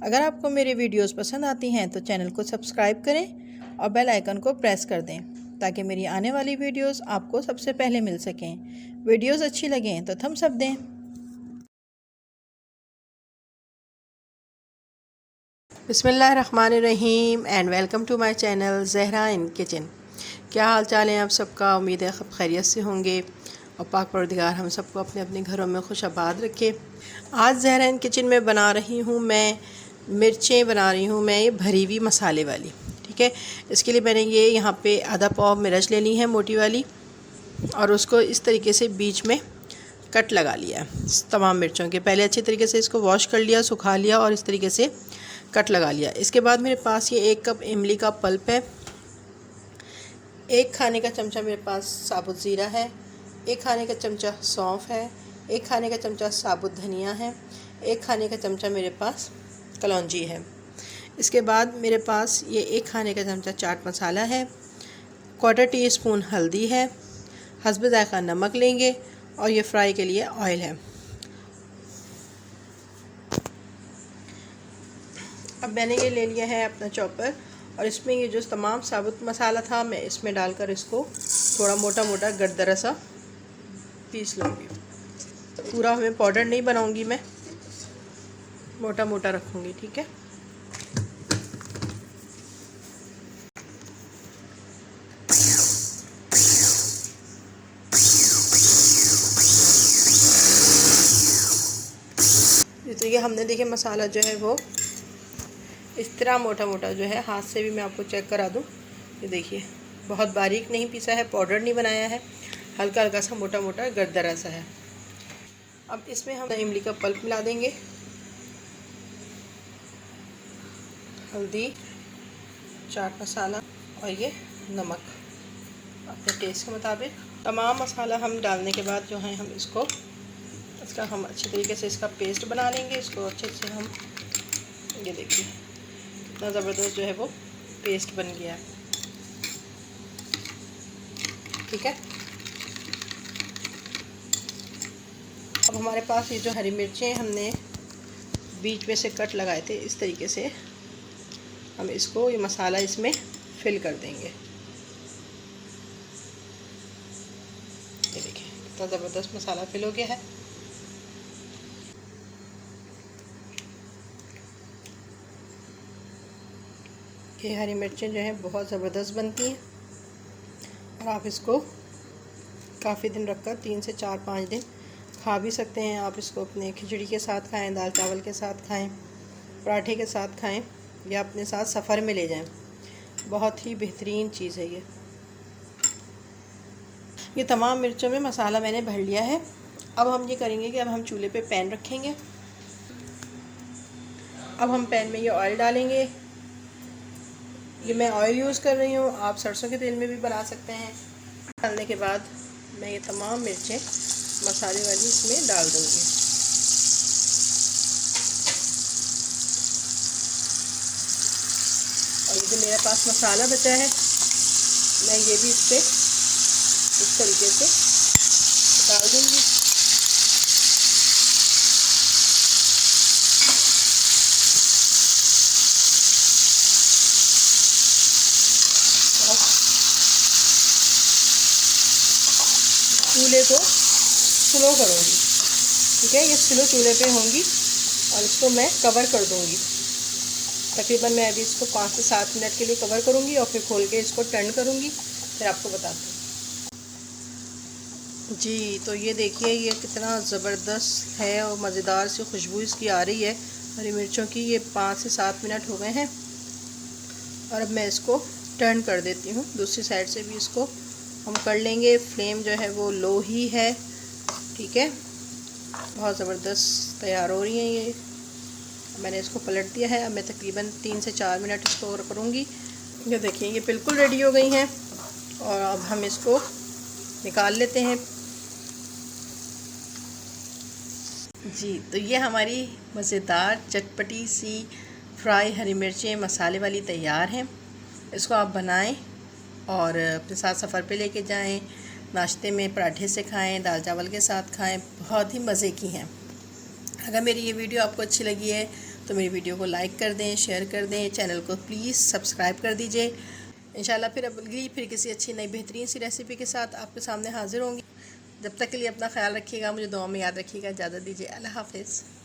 अगर आपको मेरी वीडियोस पसंद आती हैं तो चैनल को सब्सक्राइब करें और बेल आइकन को प्रेस कर दें ताकि मेरी आने वाली वीडियोस आपको सबसे पहले मिल सकें। वीडियोस अच्छी लगें तो थम्स अप दें। बिस्मिल्लाहिर्रहमानिर्रहीम and welcome to my channel Zahra in kitchen. क्या हाल चाल है आप सबका? उम्मीद है सब खैरियत से होंगे और पाक परवरदिगार हम सबको अपने अपने घरों में खुश आबाद रखे। आज ज़हरा इन किचन में बना रही हूँ मैं मिर्चें बना रही हूँ मैं, ये भरी हुई मसाले वाली। ठीक है, इसके लिए मैंने ये यहाँ पे आधा पाव मिर्च ले ली है मोटी वाली और उसको इस तरीके से बीच में कट लगा लिया है तमाम मिर्चों के। पहले अच्छी तरीके से इसको वॉश कर लिया, सुखा लिया और इस तरीके से कट लगा लिया। इसके बाद मेरे पास ये 1 कप इमली का पल्प है, 1 खाने का चमचा मेरे पास साबुत ज़ीरा है, 1 खाने का चमचा सौंफ है, 1 खाने का चमचा साबुत धनिया है, 1 खाने का चमचा मेरे पास कलौंजी है। इसके बाद मेरे पास ये 1 खाने का चमचा चाट मसाला है, 1/4 टीस्पून हल्दी है, हस्ब ज़ायक़ा नमक लेंगे और ये फ्राई के लिए ऑयल है। अब मैंने ये ले लिया है अपना चॉपर और इसमें ये जो तमाम साबुत मसाला था मैं इसमें डालकर इसको थोड़ा मोटा मोटा गरदरा सा पीस लूँगी। पूरा हमें पाउडर नहीं बनाऊँगी, मैं मोटा मोटा रखूँगी। ठीक है, तो ये हमने देखिए मसाला जो है वो इस तरह मोटा मोटा जो है, हाथ से भी मैं आपको चेक करा दूँ। ये देखिए बहुत बारीक नहीं पीसा है, पाउडर नहीं बनाया है, हल्का हल्का सा मोटा मोटा गरदरा सा है। अब इसमें हम इमली का पल्प मिला देंगे, हल्दी, चाट मसाला और ये नमक अपने टेस्ट के मुताबिक। तमाम मसाला हम डालने के बाद जो है हम इसका हम अच्छी तरीके से इसका पेस्ट बना लेंगे। इसको अच्छे से हम, ये देखिए कितना ज़बरदस्त जो है वो पेस्ट बन गया। ठीक है, अब हमारे पास ये जो हरी मिर्चें हमने बीच में से कट लगाए थे, इस तरीके से हम इसको ये मसाला इसमें फिल कर देंगे। ये देखिए कितना ज़बरदस्त मसाला फिल हो गया है। ये हरी मिर्चें जो हैं बहुत ज़बरदस्त बनती हैं और आप इसको काफ़ी दिन रखकर 3 से 4-5 दिन खा भी सकते हैं। आप इसको अपने खिचड़ी के साथ खाएं, दाल चावल के साथ खाएं, पराठे के साथ खाएं या अपने साथ सफ़र में ले जाएं। बहुत ही बेहतरीन चीज़ है ये तमाम मिर्चों में मसाला मैंने भर लिया है। अब हम ये करेंगे कि अब हम चूल्हे पे पैन रखेंगे। अब हम पैन में ये ऑयल डालेंगे। ये मैं ऑयल यूज़ कर रही हूँ, आप सरसों के तेल में भी बना सकते हैं। डालने के बाद मैं ये तमाम मिर्चें मसाले वाली इसमें डाल दूँगी। और ये जो मेरे पास मसाला बचा है मैं ये भी इस पर इस तरीके से डाल दूँगी। चूल्हे को स्लो करूँगी। ठीक है, ये स्लो चूल्हे पे होंगी और इसको मैं कवर कर दूँगी। तकरीबन मैं अभी इसको 5 से 7 मिनट के लिए कवर करूँगी और फिर खोल के इसको टर्न करूँगी, फिर आपको बताती हूँ। जी, तो ये देखिए ये कितना ज़बरदस्त है और मज़ेदार सी खुशबू इसकी आ रही है हरी मिर्चों की। ये 5 से 7 मिनट हो गए हैं और अब मैं इसको टर्न कर देती हूँ। दूसरी साइड से भी इसको हम कर लेंगे। फ्लेम जो है वो लो ही है। ठीक है, बहुत ज़बरदस्त तैयार हो रही है ये। मैंने इसको पलट दिया है। अब मैं तकरीबन 3 से 4 मिनट इसको और करूँगी। ये देखिए ये बिल्कुल रेडी हो गई हैं और अब हम इसको निकाल लेते हैं। जी, तो ये हमारी मज़ेदार चटपटी सी फ्राई हरी मिर्चें मसाले वाली तैयार हैं। इसको आप बनाएं और अपने साथ सफ़र पे लेके जाएं, नाश्ते में पराठे से खाएं, दाल चावल के साथ खाएं, बहुत ही मज़े की हैं। अगर मेरी ये वीडियो आपको अच्छी लगी है तो मेरी वीडियो को लाइक कर दें, शेयर कर दें, चैनल को प्लीज़ सब्सक्राइब कर दीजिए। इंशाल्लाह फिर किसी अच्छी नई बेहतरीन सी रेसिपी के साथ आपके सामने हाज़िर होंगी। जब तक के लिए अपना ख्याल रखिएगा, मुझे दुआ में याद रखिएगा। इजाज़त दीजिए, अल्लाह हाफ़िज़।